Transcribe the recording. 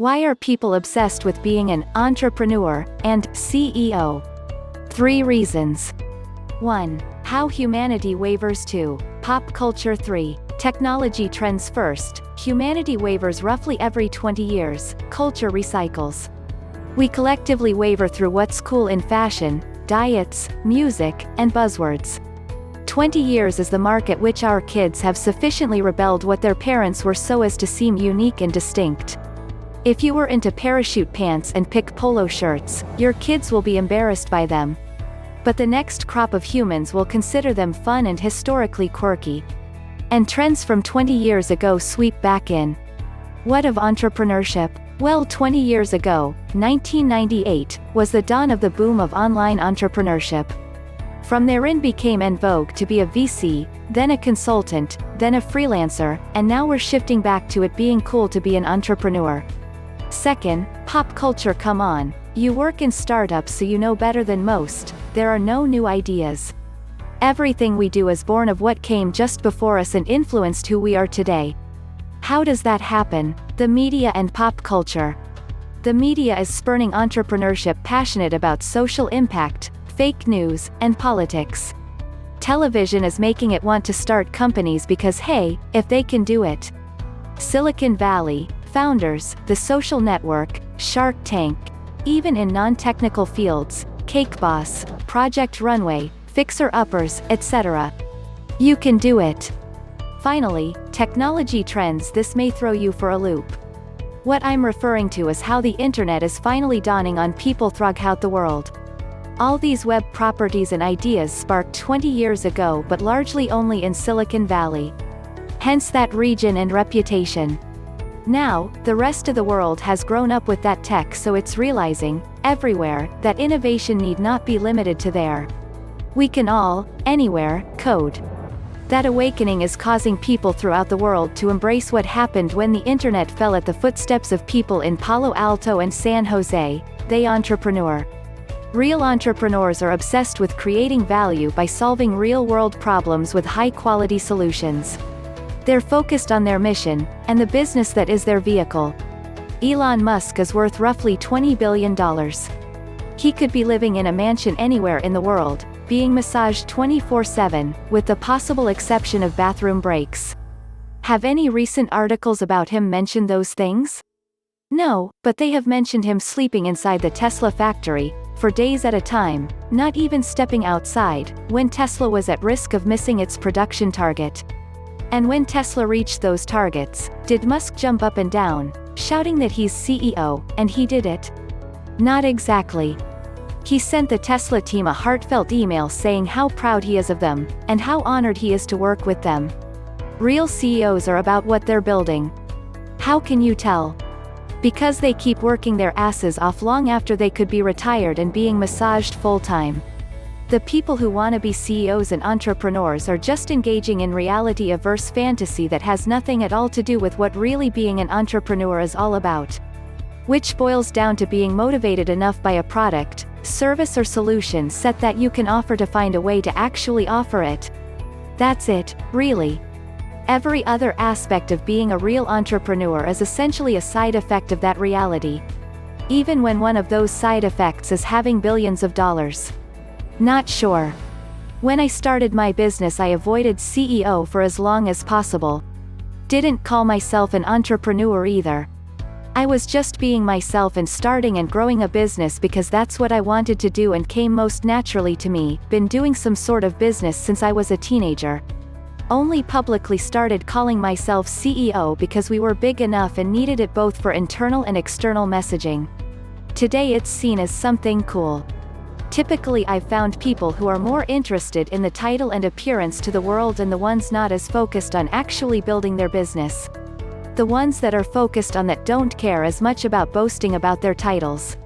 Why are people obsessed with being an entrepreneur and CEO? 3 reasons. 1. How humanity wavers. 2. Pop culture. 3. Technology trends. First, humanity wavers roughly every 20 years, culture recycles. We collectively waver through what's cool in fashion, diets, music, and buzzwords. 20 years is the mark at which our kids have sufficiently rebelled what their parents were so as to seem unique and distinct. If you were into parachute pants and pick polo shirts, your kids will be embarrassed by them. But the next crop of humans will consider them fun and historically quirky. And trends from 20 years ago sweep back in. What of entrepreneurship? Well, 20 years ago, 1998, was the dawn of the boom of online entrepreneurship. From therein became en vogue to be a VC, then a consultant, then a freelancer, and now we're shifting back to it being cool to be an entrepreneur. Second, pop culture. Come on, you work in startups so you know better than most, there are no new ideas. Everything we do is born of what came just before us and influenced who we are today. How does that happen? The media and pop culture. The media is spurning entrepreneurship, passionate about social impact, fake news, and politics. Television is making it want to start companies because hey, if they can do it. Silicon Valley, Founders, The Social Network, Shark Tank. Even in non-technical fields, Cake Boss, Project Runway, Fixer Uppers, etc. You can do it. Finally, technology trends. This may throw you for a loop. What I'm referring to is how the internet is finally dawning on people throughout the world. All these web properties and ideas sparked 20 years ago but largely only in Silicon Valley. Hence that region and reputation. Now, the rest of the world has grown up with that tech, so it's realizing, everywhere, that innovation need not be limited to there. We can all, anywhere, code. That awakening is causing people throughout the world to embrace what happened when the internet fell at the footsteps of people in Palo Alto and San Jose, they entrepreneur. Real entrepreneurs are obsessed with creating value by solving real-world problems with high-quality solutions. They're focused on their mission, and the business that is their vehicle. Elon Musk is worth roughly $20 billion. He could be living in a mansion anywhere in the world, being massaged 24/7, with the possible exception of bathroom breaks. Have any recent articles about him mentioned those things? No, but they have mentioned him sleeping inside the Tesla factory, for days at a time, not even stepping outside, when Tesla was at risk of missing its production target. And when Tesla reached those targets, did Musk jump up and down, shouting that he's CEO, and he did it? Not exactly. He sent the Tesla team a heartfelt email saying how proud he is of them, and how honored he is to work with them. Real CEOs are about what they're building. How can you tell? Because they keep working their asses off long after they could be retired and being massaged full-time. The people who want to be CEOs and entrepreneurs are just engaging in reality-averse fantasy that has nothing at all to do with what really being an entrepreneur is all about. Which boils down to being motivated enough by a product, service or solution set that you can offer to find a way to actually offer it. That's it, really. Every other aspect of being a real entrepreneur is essentially a side effect of that reality. Even when one of those side effects is having billions of dollars. Not sure. When I started my business, I avoided CEO for as long as possible. Didn't call myself an entrepreneur either. I was just being myself and starting and growing a business because that's what I wanted to do and came most naturally to me. Been doing some sort of business since I was a teenager. Only publicly started calling myself CEO because we were big enough and needed it both for internal and external messaging. Today it's seen as something cool. Typically I've found people who are more interested in the title and appearance to the world and the ones not as focused on actually building their business. The ones that are focused on that don't care as much about boasting about their titles.